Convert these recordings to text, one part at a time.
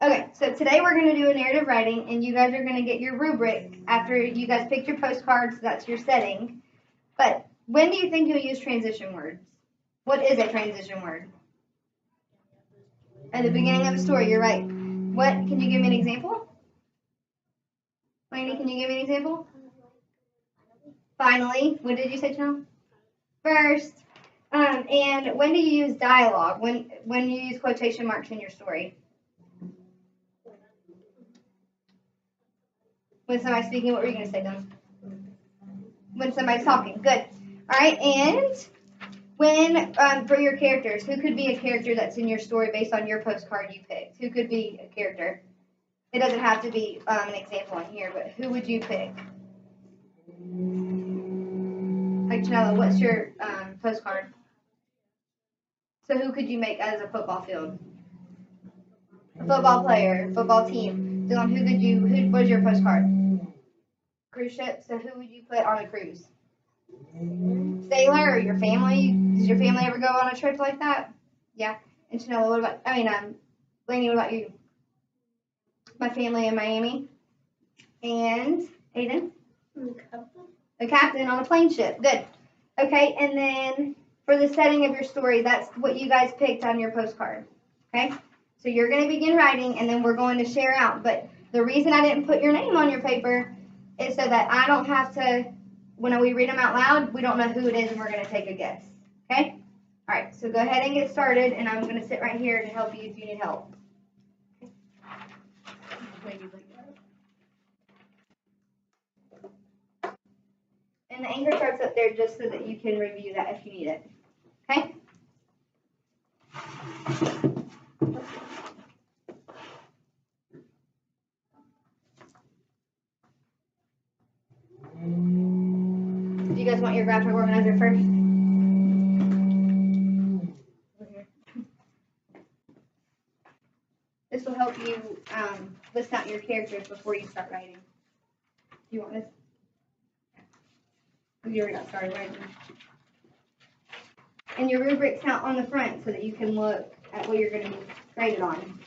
Okay, so today we're going to do a narrative writing, and you guys are going to get your rubric after you guys picked your postcards. That's your setting. But when do you think you'll use transition words? What is a transition word? At the beginning of a story, you're right. What? Can you give me an example? Lainey, can you give me an example? Finally. What did you say, Janelle? First. And when do you use dialogue? When you use quotation marks in your story? When somebody's speaking, what were you going to say, Dylan? When somebody's talking. Good. All right. And when, for your characters, who could be a character that's in your story based on your postcard you picked? Who could be a character? It doesn't have to be an example in here, but who would you pick? Like, Janella, what's your postcard? So who could you make as a football field? A football player, football team. Dylan, who was your postcard? Cruise ship. So who would you put on a cruise? Sailor or your family? Does your family ever go on a trip like that? Yeah. And Janella, what about, Lainey, what about you? My family in Miami. And Aiden? The captain on a plane ship. Good. Okay, and then for the setting of your story, that's what you guys picked on your postcard. Okay? So you're going to begin writing, and then we're going to share out. But the reason I didn't put your name on your paper is so that I don't have to, when we read them out loud, we don't know who it is, and we're going to take a guess. Okay? All right, so go ahead and get started, and I'm going to sit right here to help you if you need help. And the anchor chart's up there just so that you can review that if you need it. Okay? Do you guys want your graphic organizer first? This will help you list out your characters before you start writing. Do you want this? You already got started writing. And your rubrics out on the front so that you can look at what you're going to be graded on.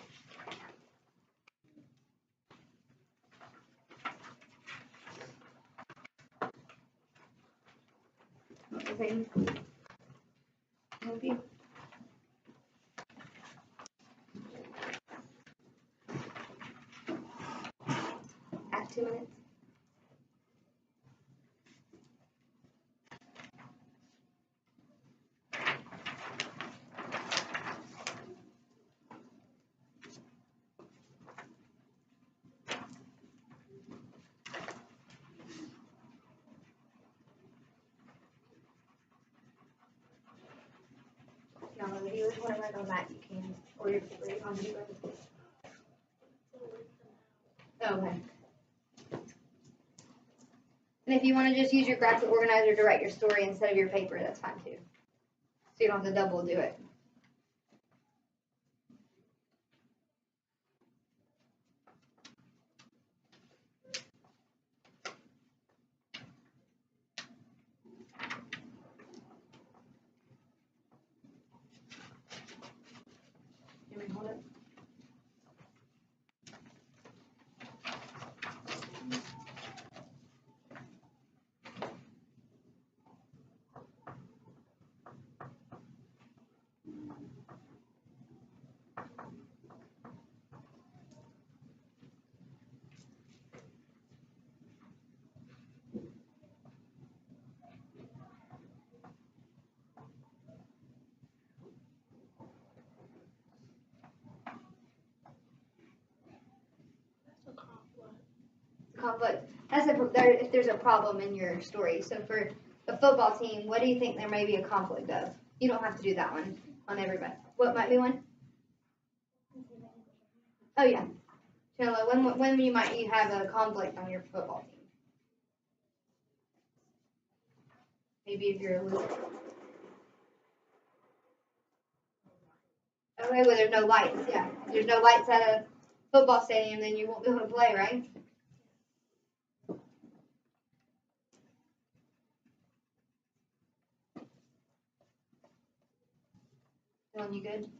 Okay. Help you. At 2 minutes. If you just want to write on that, you can. Or you're ready on the Okay. And if you want to just use your graphic organizer to write your story instead of your paper, that's fine too. So you don't have to double do it. You may hold it. Conflict. That's if there's a problem in your story. So for the football team, what do you think there may be a conflict of? You don't have to do that one on everybody. What might be one? Oh yeah, Chandler. When you have a conflict on your football team? Maybe if you're a loser. Okay, well there's no lights. Yeah, if there's no lights at a football stadium, then you won't be able to play, right? Dylan, you good?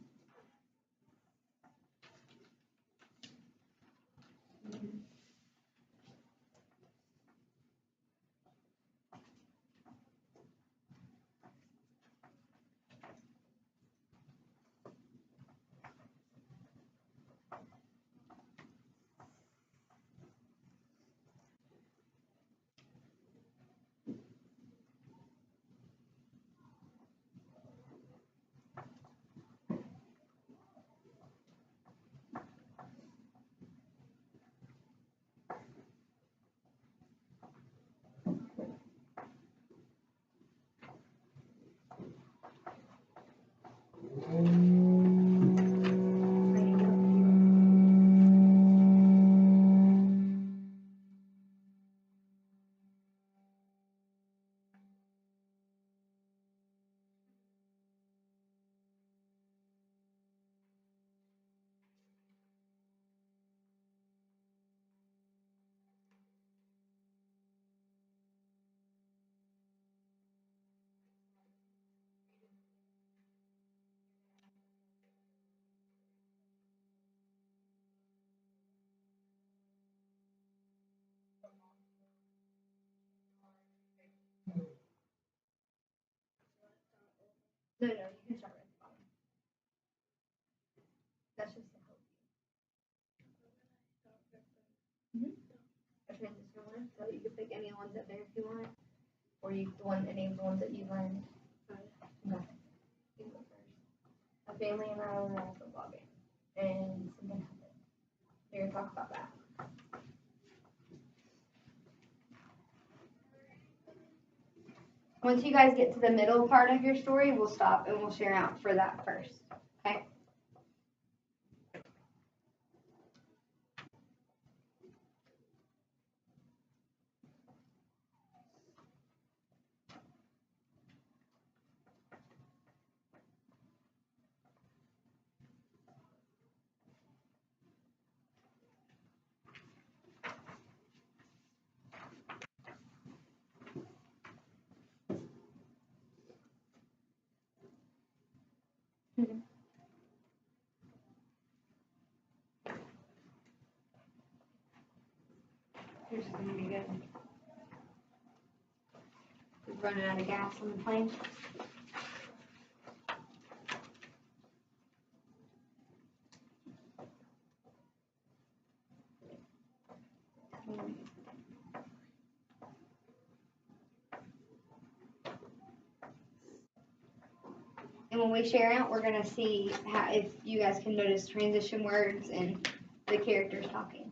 No, you can start right at the bottom. That's just to help you. A transition word, so you can pick any ones up there if you want, or the any of the ones that you learned. Okay. You go first. My family and I were at a football game, and something happened. We're gonna talk about that. Once you guys get to the middle part of your story, we'll stop and we'll share out for that first. Okay? Here's gonna be good. We're running out of gas on the plane. And when we share out, we're gonna see how if you guys can notice transition words and the characters talking.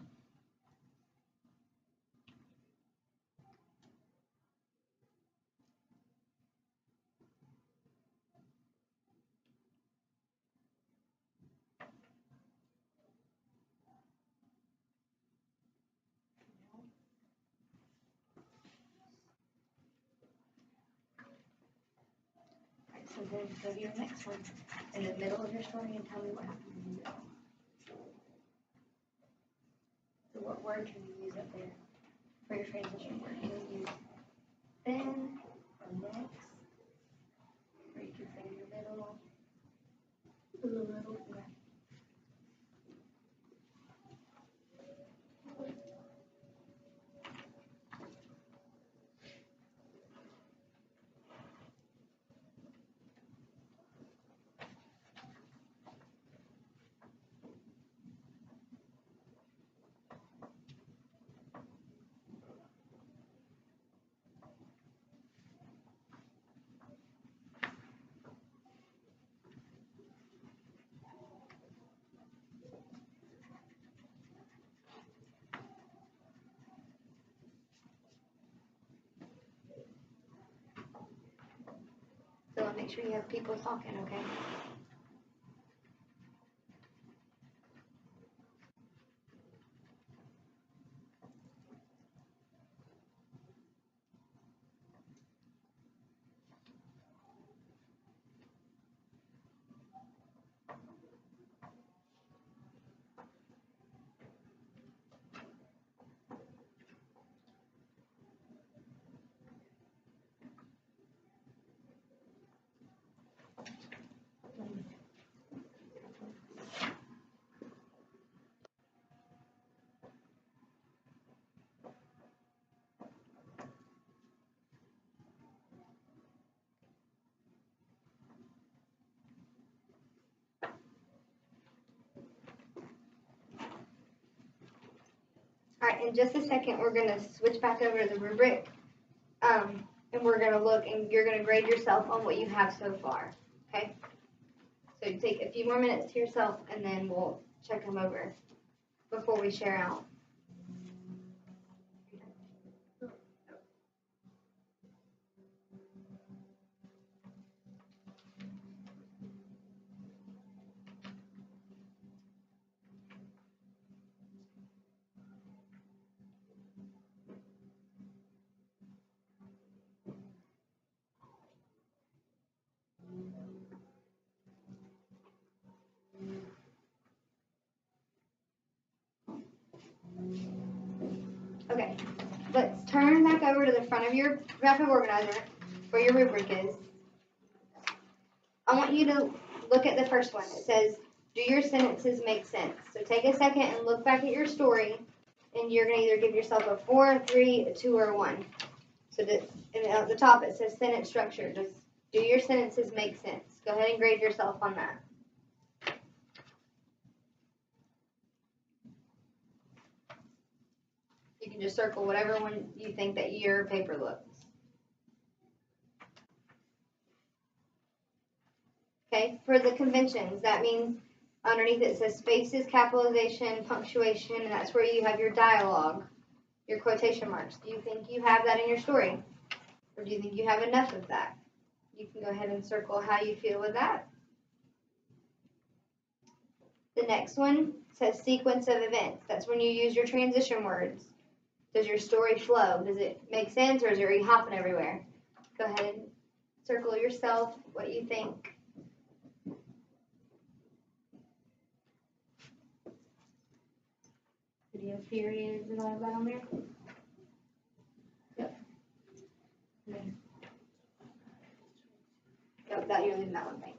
So then go to your next one in the middle of your story and tell me what happened in the middle. So what word can you use up there for your transition word? Can you use then or next? Or you can say in the middle. In the middle. Okay. So make sure you have people talking, okay? All right, in just a second, we're going to switch back over to the rubric, and we're going to look, and you're going to grade yourself on what you have so far, okay? So take a few more minutes to yourself, and then we'll check them over before we share out. Okay, let's turn back over to the front of your graphic organizer where your rubric is. I want you to look at the first one. It says, do your sentences make sense? So take a second and look back at your story, and you're going to either give yourself a 4, a 3, a 2, or a 1. So and at the top it says sentence structure. Do your sentences make sense? Go ahead and grade yourself on that. You can just circle whatever one you think that your paper looks. Okay, for the conventions, that means underneath it says spaces, capitalization, punctuation, and that's where you have your dialogue, your quotation marks. Do you think you have that in your story? Or do you think you have enough of that? You can go ahead and circle how you feel with that. The next one says sequence of events. That's when you use your transition words. Does your story flow? Does it make sense, or is it hopping everywhere? Go ahead and circle yourself what you think. Video periods and all of that on there? Yep. Yep, that you're leaving that one blank.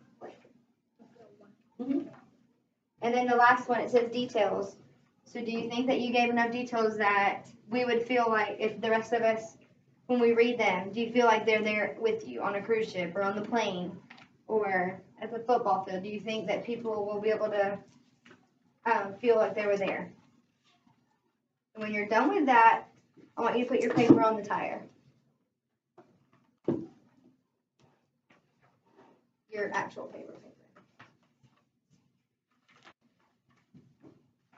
And then the last one, it says details. So do you think that you gave enough details that we would feel like, if the rest of us, when we read them, do you feel like they're there with you on a cruise ship or on the plane or at the football field? Do you think that people will be able to feel like they were there? And when you're done with that, I want you to put your paper on the tire. Your actual paper.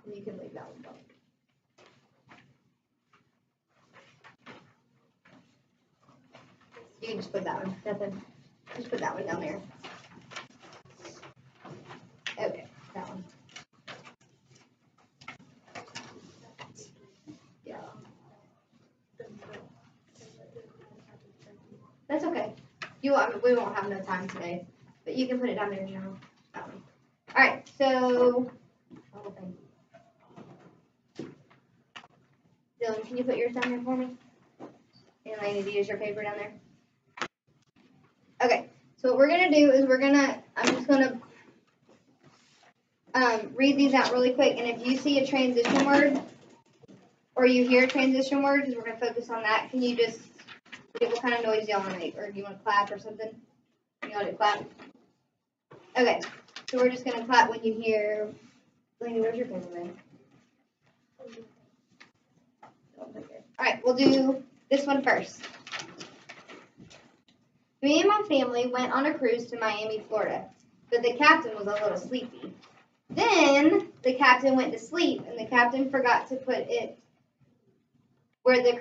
And you can leave that one blank. You can just put that one. Nothing. Just put that one down there. Okay, that one. Yeah. That's okay. We won't have no time today, but you can put it down there now. That one. All right. So. The whole thing. Dylan, can you put yours down there for me? And Lainey, do you use your paper down there? Okay, so what we're going to do is I'm just going to read these out really quick. And if you see a transition word or you hear a transition word, because we're going to focus on that, can you just get what kind of noise y'all want to make? Or do you want to clap or something? You want to clap? Okay, so we're just going to clap when you hear. Lainey, where's your paper, man? All right, we'll do this one first. Me and my family went on a cruise to Miami, Florida, but the captain was a little sleepy. Then the captain went to sleep, and the captain forgot to put it where the